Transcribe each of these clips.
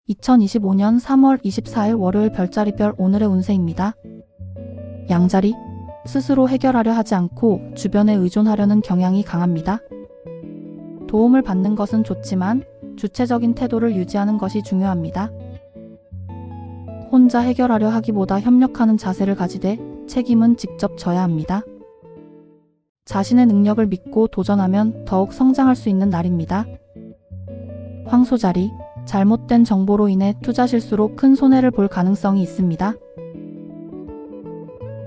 2025년 3월 24일 월요일 별자리별 오늘의 운세입니다. 양자리, 스스로 해결하려 하지 않고 주변에 의존하려는 경향이 강합니다. 도움을 받는 것은 좋지만 주체적인 태도를 유지하는 것이 중요합니다. 혼자 해결하려 하기보다 협력하는 자세를 가지되 책임은 직접 져야 합니다. 자신의 능력을 믿고 도전하면 더욱 성장할 수 있는 날입니다. 황소자리, 잘못된 정보로 인해 투자 실수로 큰 손해를 볼 가능성이 있습니다.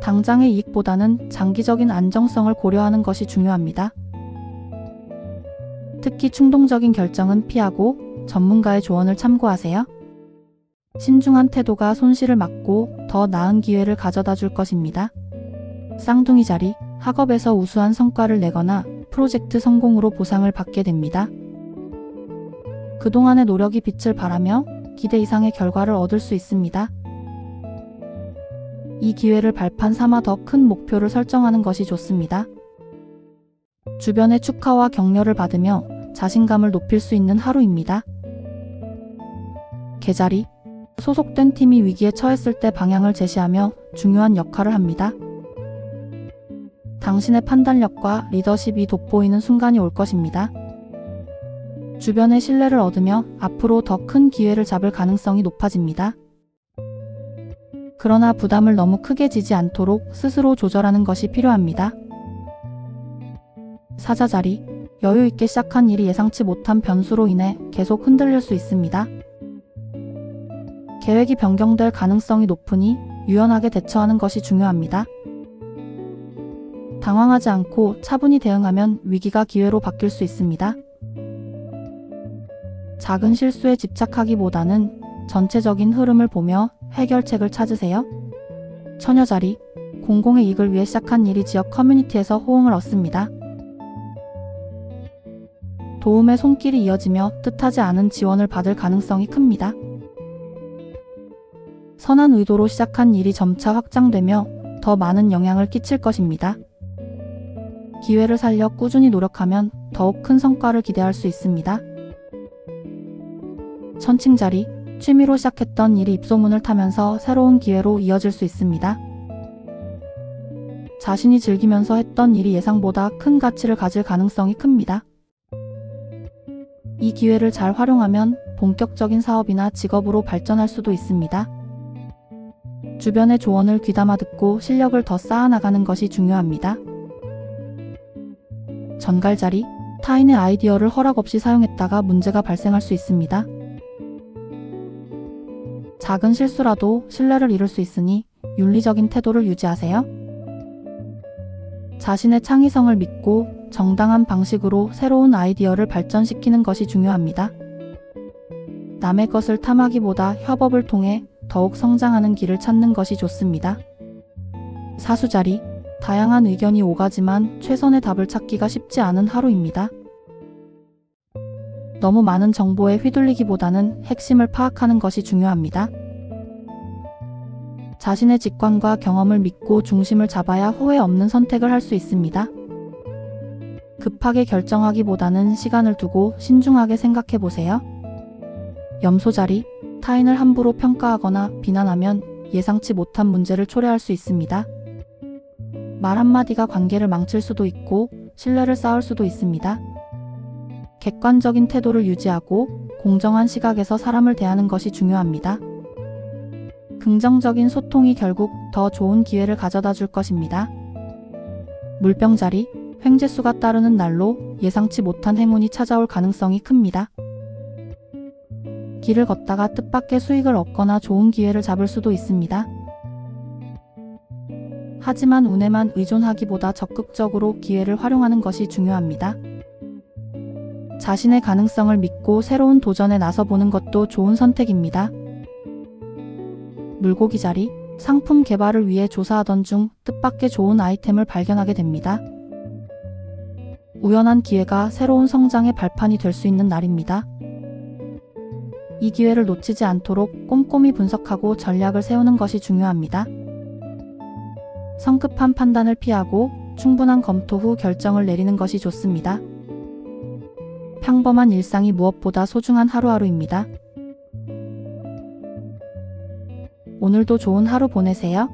당장의 이익보다는 장기적인 안정성을 고려하는 것이 중요합니다. 특히 충동적인 결정은 피하고 전문가의 조언을 참고하세요. 신중한 태도가 손실을 막고 더 나은 기회를 가져다 줄 것입니다. 쌍둥이 자리, 학업에서 우수한 성과를 내거나 프로젝트 성공으로 보상을 받게 됩니다. 그동안의 노력이 빛을 발하며 기대 이상의 결과를 얻을 수 있습니다. 이 기회를 발판 삼아 더 큰 목표를 설정하는 것이 좋습니다. 주변의 축하와 격려를 받으며 자신감을 높일 수 있는 하루입니다. 개자리, 소속된 팀이 위기에 처했을 때 방향을 제시하며 중요한 역할을 합니다. 당신의 판단력과 리더십이 돋보이는 순간이 올 것입니다. 주변의 신뢰를 얻으며 앞으로 더 큰 기회를 잡을 가능성이 높아집니다. 그러나 부담을 너무 크게 지지 않도록 스스로 조절하는 것이 필요합니다. 사자자리, 여유 있게 시작한 일이 예상치 못한 변수로 인해 계속 흔들릴 수 있습니다. 계획이 변경될 가능성이 높으니 유연하게 대처하는 것이 중요합니다. 당황하지 않고 차분히 대응하면 위기가 기회로 바뀔 수 있습니다. 작은 실수에 집착하기보다는 전체적인 흐름을 보며 해결책을 찾으세요. 처녀자리, 공공의 이익을 위해 시작한 일이 지역 커뮤니티에서 호응을 얻습니다. 도움의 손길이 이어지며 뜻하지 않은 지원을 받을 가능성이 큽니다. 선한 의도로 시작한 일이 점차 확장되며 더 많은 영향을 끼칠 것입니다. 기회를 살려 꾸준히 노력하면 더욱 큰 성과를 기대할 수 있습니다. 천칭자리, 취미로 시작했던 일이 입소문을 타면서 새로운 기회로 이어질 수 있습니다. 자신이 즐기면서 했던 일이 예상보다 큰 가치를 가질 가능성이 큽니다. 이 기회를 잘 활용하면 본격적인 사업이나 직업으로 발전할 수도 있습니다. 주변의 조언을 귀담아 듣고 실력을 더 쌓아나가는 것이 중요합니다. 전갈자리, 타인의 아이디어를 허락 없이 사용했다가 문제가 발생할 수 있습니다. 작은 실수라도 신뢰를 잃을 수 있으니 윤리적인 태도를 유지하세요. 자신의 창의성을 믿고 정당한 방식으로 새로운 아이디어를 발전시키는 것이 중요합니다. 남의 것을 탐하기보다 협업을 통해 더욱 성장하는 길을 찾는 것이 좋습니다. 사수자리, 다양한 의견이 오가지만 최선의 답을 찾기가 쉽지 않은 하루입니다. 너무 많은 정보에 휘둘리기보다는 핵심을 파악하는 것이 중요합니다. 자신의 직관과 경험을 믿고 중심을 잡아야 후회 없는 선택을 할 수 있습니다. 급하게 결정하기보다는 시간을 두고 신중하게 생각해 보세요. 염소자리, 타인을 함부로 평가하거나 비난하면 예상치 못한 문제를 초래할 수 있습니다. 말 한마디가 관계를 망칠 수도 있고 신뢰를 쌓을 수도 있습니다. 객관적인 태도를 유지하고 공정한 시각에서 사람을 대하는 것이 중요합니다. 긍정적인 소통이 결국 더 좋은 기회를 가져다 줄 것입니다. 물병자리, 횡재수가 따르는 날로 예상치 못한 행운이 찾아올 가능성이 큽니다. 길을 걷다가 뜻밖의 수익을 얻거나 좋은 기회를 잡을 수도 있습니다. 하지만 운에만 의존하기보다 적극적으로 기회를 활용하는 것이 중요합니다. 자신의 가능성을 믿고 새로운 도전에 나서보는 것도 좋은 선택입니다. 물고기 자리, 상품 개발을 위해 조사하던 중 뜻밖의 좋은 아이템을 발견하게 됩니다. 우연한 기회가 새로운 성장의 발판이 될 수 있는 날입니다. 이 기회를 놓치지 않도록 꼼꼼히 분석하고 전략을 세우는 것이 중요합니다. 성급한 판단을 피하고 충분한 검토 후 결정을 내리는 것이 좋습니다. 평범한 일상이 무엇보다 소중한 하루하루입니다. 오늘도 좋은 하루 보내세요.